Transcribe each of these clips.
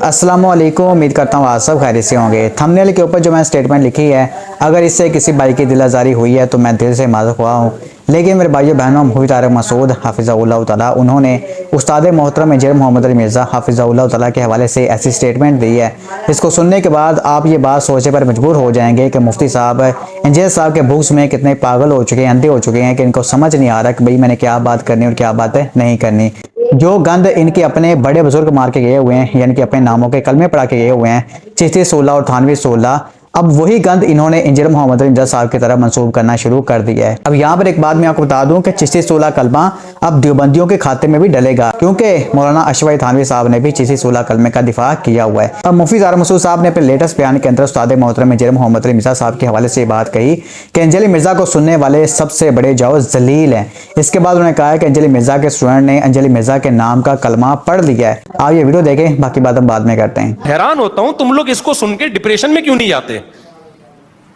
अस्सलामुअलैकुम। उम्मीद करता हूँ आप सब खैरियत से होंगे। थंबनेल के ऊपर जो मैंने स्टेटमेंट लिखी है, अगर इससे किसी भाई की दिल आज़ारी हुई है तो मैं दिल से माज़ूर हुआ हूँ। लेकिन मेरे भाइयों बहनों, मुफ्ती तारिक मसूद हाफिज़हुल्लाह ताला उन्होंने उस्ताद मोहतरम इंजीनियर मोहम्मद अली मिर्ज़ा हाफिज़हुल्लाह ताला के हवाले से ऐसी स्टेटमेंट दी है, इसको सुनने के बाद आप ये बात सोचने पर मजबूर हो जाएंगे कि मुफ्ती साहब इंजीनियर साहब के बुक्स में कितने पागल हो चुके हैं, अंधे हो चुके हैं कि इनको समझ नहीं आ रहा कि भाई मैंने क्या बात करनी और क्या बात नहीं करनी। जो गंद इनके अपने बड़े बुजुर्ग मार के गए हुए हैं, यानी कि अपने नामों के कलमे पढ़ा के गए हुए हैं, चिश्ती 16 और थानवी 16, अब वही गंद इन्होंने इंजीनियर मोहम्मद अली मिर्ज़ा साहब की तरफ मंसूब करना शुरू कर दिया है। अब यहाँ पर एक बात मैं आपको बता दूं कि चिश्ती 16 कलमा अब देवबंदियों के खाते में भी डलेगा, क्योंकि मौलाना अशरफ थानवी साहब ने भी चिश्ती 16 कलमे का दिफा किया हुआ है। अब मुफ्ती तारिक मसूद साहब ने अपने लेटेस्ट बयान के अंदर उस्ताद मोहतरम इंजीनियर मोहम्मद अली मिर्ज़ा साहब के हवाले से बात कही कि अंजलि मिर्ज़ा को सुनने वाले सबसे बड़े जाओ जलील हैं। इसके बाद उन्होंने कहा कि अंजलि मिर्ज़ा के स्टूडेंट ने अंजलि मिर्ज़ा के नाम का कलमा पढ़ लिया है। आप ये वीडियो देखें, बाकी बात हम बाद में करते हैं। हैरान होता हूं तुम लोग इसको सुन के डिप्रेशन में क्यों नहीं जाते।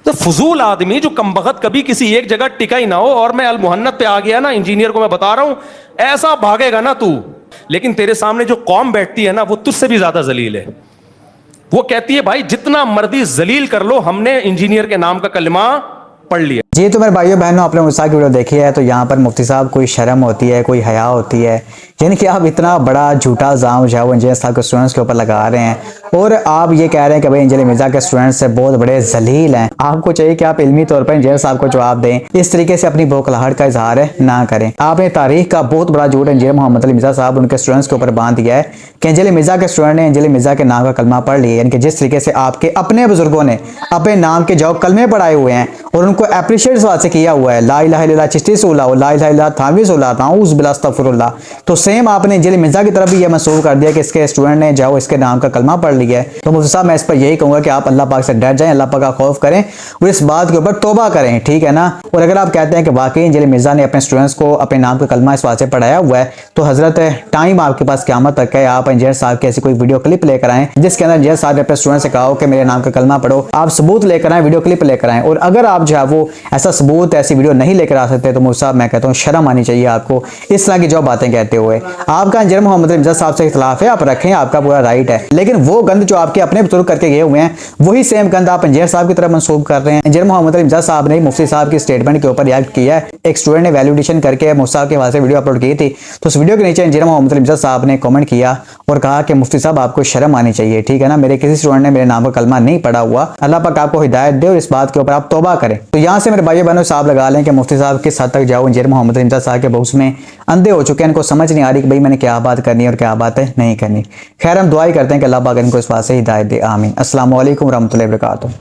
तो फजूल आदमी जो कमबख्त कभी किसी एक जगह टिका ही ना हो, और मैं अल मुहन्नत पे आ गया ना, इंजीनियर को मैं बता रहा हूं ऐसा भागेगा ना तू। लेकिन तेरे सामने जो कौम बैठती है ना, वो तुझसे भी ज्यादा जलील है। वो कहती है भाई जितना मर्जी जलील कर लो, हमने इंजीनियर के नाम का कलमा पढ़ लिया। जी तो मेरे भाइयों बहनों, आपने मुझसे की वीडियो देखी है तो यहाँ पर मुफ्ती साहब कोई शर्म होती है, कोई हया होती है, यानी कि आप इतना बड़ा झूठा इल्ज़ाम जो है वो इंजीनियर साहब के स्टूडेंट्स के ऊपर लगा रहे हैं और आप ये कह रहे हैं कि भाई इंजीनियर मिर्ज़ा के स्टूडेंट्स से बहुत बड़े जलील हैं। आपको चाहिए कि आप इल्मी तौर पर इंजीनियर साहब को जवाब दें, इस तरीके से अपनी बौखलाहट का इजहार ना करें। आपने तारीख का बहुत बड़ा झूठ इंजीनियर मोहम्मद अली मिर्ज़ा साहब उनके स्टूडेंट्स के ऊपर बांध दिया है कि अंजलि मिर्ज़ा के स्टूडेंट ने अंजलि मिर्ज़ा के नाम का कलमा पढ़ लिया, यानी कि जिस तरीके से आपके अपने बुजुर्गों ने अपने नाम के जो कलमे पढ़ाए हुए हैं और उनको अप्रिशिएट से किया हुआ है, ला इलाहा इल्लल्लाह चिश्ती 16, ला इलाहा इल्लल्लाह थानवी 16, ताऊज़ बिल्लाह अस्तगफिरुल्लाह, तो सेम आपने अंजलि मिर्ज़ा की तरफ भी यह मंसूब कर दिया कि इसके स्टूडेंट ने जाओ इसके नाम का कलमा पढ़ लिया है। तो मुफ्ती साहब मैं इस पर यही कहूंगा कि आप अल्लाह पाक से डर जाएं, अल्लाह पाक का खौफ करें और इस बात के ऊपर तौबा करें, ठीक है ना। और अगर आप कहते हैं कि वाकई अंजलि मिर्ज़ा ने अपने स्टूडेंट्स को अपने नाम का कलमा इस बात से पढ़ाया हुआ है, तो हजरत टाइम आपके पास क़यामत तक है। आप इंजीनियर साहब की ऐसी कोई वीडियो क्लिप लेकर आएं जिसके अंदर इंजीनियर साहब ने अपने स्टूडेंट से कहा हो कि मेरे नाम का कलमा पढ़ो, आप सबूत लेकर आए, वीडियो क्लिप लेकर आए। और अगर आप जो है वो ऐसा सबूत ऐसी वीडियो नहीं लेकर आ सकते तो मुफ्ती साहब मैं कहता हूँ शर्म आनी चाहिए आपको इस तरह की जो बातें कहते हुए। आपका इंजीनियर मोहम्मद अली मिर्ज़ा साहब से इख्तिलाफ है, आप रखें, आपका पूरा राइट है, लेकिन वो गंद जो आपके अपने बुजुर्ग करके गए हुए हैं वही सेम गंद आप इंजीनियर साहब की तरफ मंसूब कर रहे हैं। इंजीनियर मोहम्मद अली मिर्ज़ा साहब ने मुफ्ती साहब की स्टेटमेंट के ऊपर रिएक्ट किया है। एक स्टूडेंट ने वैल्यूडेशन करके मुफ्ती साहब के हवाले से वीडियो अपलोड की थी, तो उस वीडियो के नीचे इंजीनियर मोहम्मद अली मिर्ज़ा साहब ने कमेंट किया और कहा कि मुफ्ती साहब आपको शर्म आनी चाहिए, ठीक है ना, मेरे किसी स्टूडेंट ने मेरे नाम का कलमा नहीं पढ़ा हुआ, अल्लाह पाक आपको हिदायत दे और इस बात के ऊपर आप तौबा करें। तो यहाँ से मेरे भाइयों बहनों साहब लगा लें कि मुफ्ती साहब किस हद तक जाओ इंजीनियर मोहम्मद अली मिर्ज़ा साहब के बुक्स में अंधे हो चुके हैं, इनको समझ नहीं आ रही कि भाई मैंने क्या बात करनी है और क्या बात नहीं करनी। खैर हम दुआ ही करते हैं कि अल्लाह पाक इनको इस बात से हिदायत दे, आमीन। अस्सलाम वालेकुम रहमतुल्लाहि व बरकातुहू।